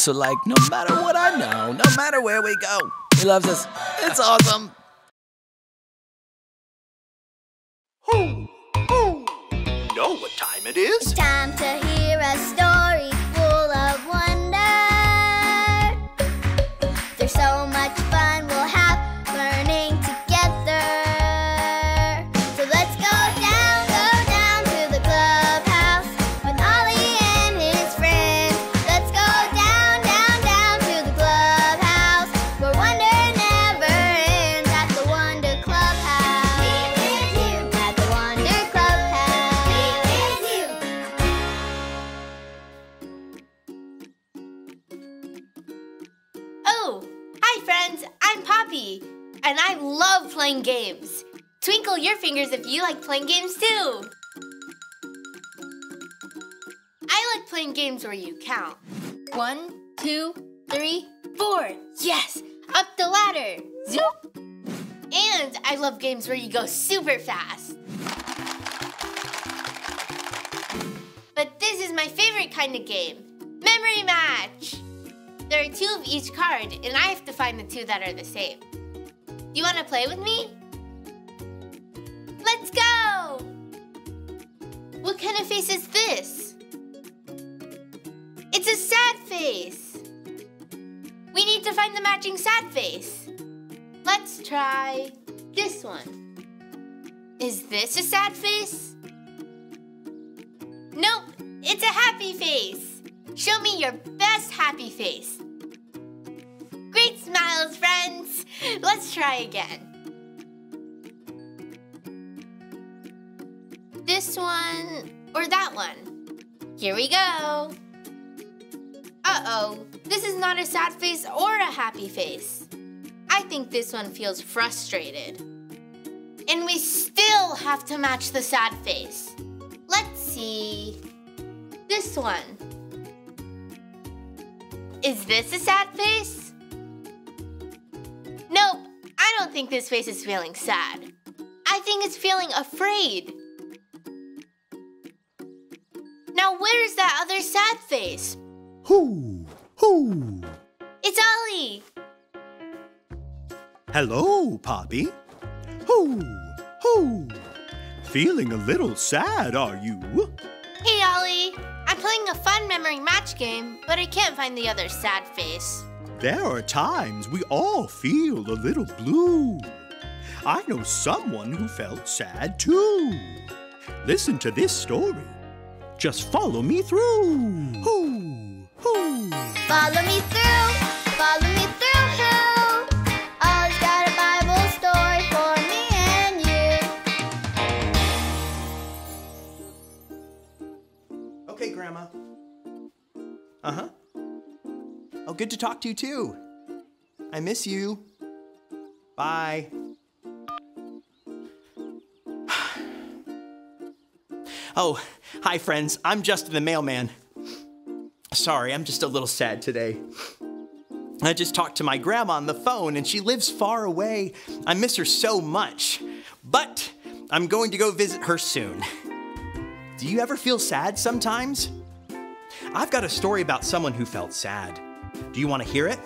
So like, no matter what I know, no matter where we go, he loves us. It's awesome. Who? Know what time it is? It's time to hear a story full of wonder. There's so much fun we'll have learning together. So let's go down to the clubhouse with Ollie and his friends. Let's go down to the clubhouse where wonder never ends at the Wonder Clubhouse. Meet with you at the Wonder Clubhouse. Meet with you. Oh, hi friends, I'm Poppy, and I love playing games. Twinkle your fingers if you like playing games too. I like playing games where you count. 1, 2, 3, 4. Yes, up the ladder. Zoop. And I love games where you go super fast. But this is my favorite kind of game, Memory Match. There are 2 of each card, and I have to find the 2 that are the same. Do you want to play with me? Let's go! What kind of face is this? It's a sad face. We need to find the matching sad face. Let's try this one. Is this a sad face? Nope, it's a happy face. Show me your best happy face. Great smiles, friends. Let's try again. This one or that one? Here we go. Uh-oh, this is not a sad face or a happy face. I think this one feels frustrated. And we still have to match the sad face. Let's see. This one. Is this a sad face? Nope, I don't think this face is feeling sad. I think it's feeling afraid. Now where's that other sad face? Who? It's Ollie. Hello, Poppy. Who? Feeling a little sad, are you? Hey, Ollie. I'm playing a fun memory match game, but I can't find the other sad face. There are times we all feel a little blue. I know someone who felt sad too. Listen to this story. Just follow me through. Who? Follow me through, who? Ollie's got a Bible story for me and you. Okay, Grandma. Uh-huh. Oh, good to talk to you, too. I miss you. Bye. Oh, hi, friends. I'm Justin the mailman. Sorry, I'm just a little sad today. I just talked to my grandma on the phone, and she lives far away. I miss her so much. But I'm going to go visit her soon. Do you ever feel sad sometimes? I've got a story about someone who felt sad. Do you want to hear it?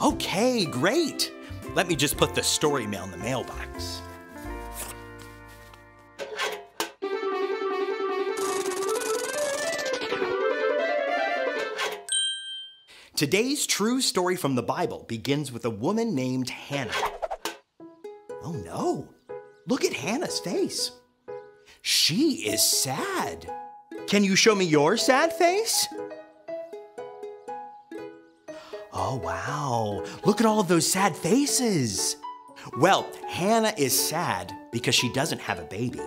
Okay, great. Let me just put the story mail in the mailbox. Today's true story from the Bible begins with a woman named Hannah. Oh no, look at Hannah's face. She is sad. Can you show me your sad face? Oh wow, look at all of those sad faces. Well, Hannah is sad because she doesn't have a baby.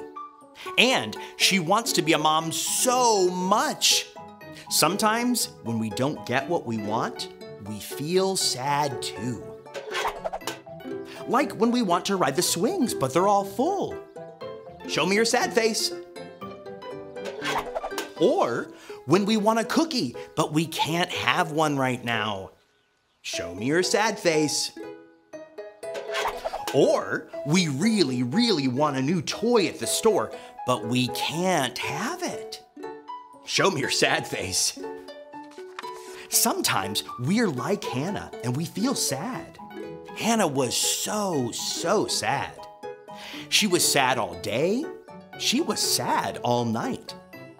And she wants to be a mom so much. Sometimes when we don't get what we want, we feel sad too. Like when we want to ride the swings, but they're all full. Show me your sad face. Or when we want a cookie, but we can't have one right now. Show me your sad face. Or we really want a new toy at the store, but we can't have it. Show me your sad face. Sometimes we're like Hannah and we feel sad. Hannah was so sad. She was sad all day. She was sad all night.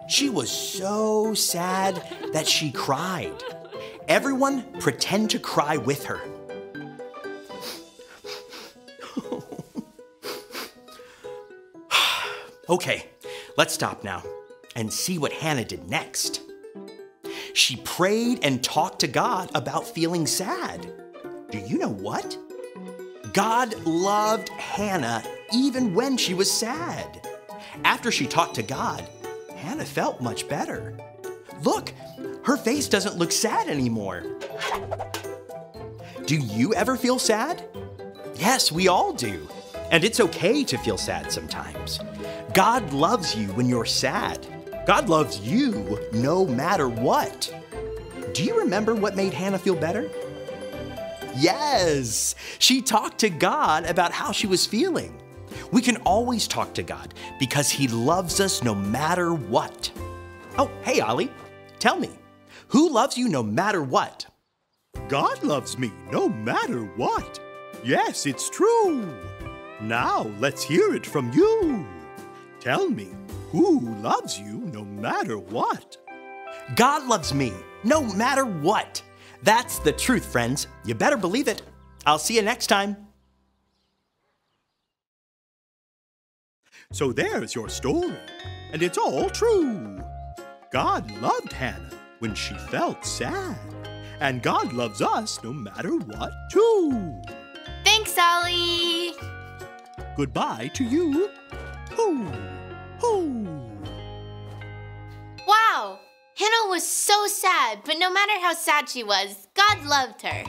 She was so sad that she cried. Everyone pretend to cry with her. Okay, let's stop now and see what Hannah did next. She prayed and talked to God about feeling sad. Do you know what? God loved Hannah even when she was sad. After she talked to God, Hannah felt much better. Look, her face doesn't look sad anymore. Do you ever feel sad? Yes, we all do. And it's okay to feel sad sometimes. God loves you when you're sad. God loves you no matter what. Do you remember what made Hannah feel better? Yes, she talked to God about how she was feeling. We can always talk to God because He loves us no matter what. Oh, hey, Ollie, tell me, who loves you no matter what? God loves me no matter what. Yes, it's true. Now let's hear it from you. Tell me, who loves you no matter what? God loves me no matter what. That's the truth, friends. You better believe it. I'll see you next time. So there's your story, and it's all true. God loved Hannah when she felt sad, and God loves us no matter what, too. Thanks, Ollie. Goodbye to you. Hoo, hoo. Wow, Hannah was so sad, but no matter how sad she was, God loved her.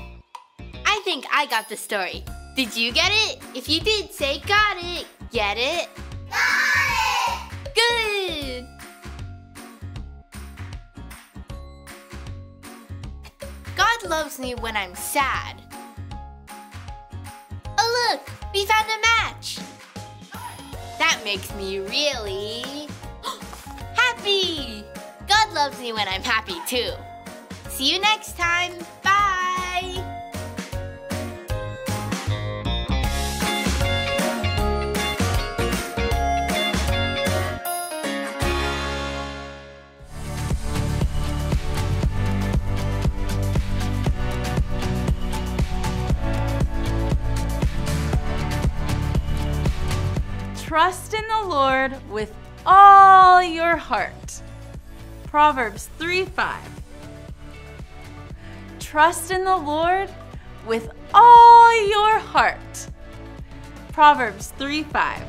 I think I got the story. Did you get it? If you did, say got it. Get it? Got it! Good! God loves me when I'm sad. Oh look, we found a match. That makes me really happy. God loves me when I'm happy too. See you next time. Bye. Trust in the Lord with all your heart. Proverbs 3:5. Trust in the Lord with all your heart. Proverbs 3:5.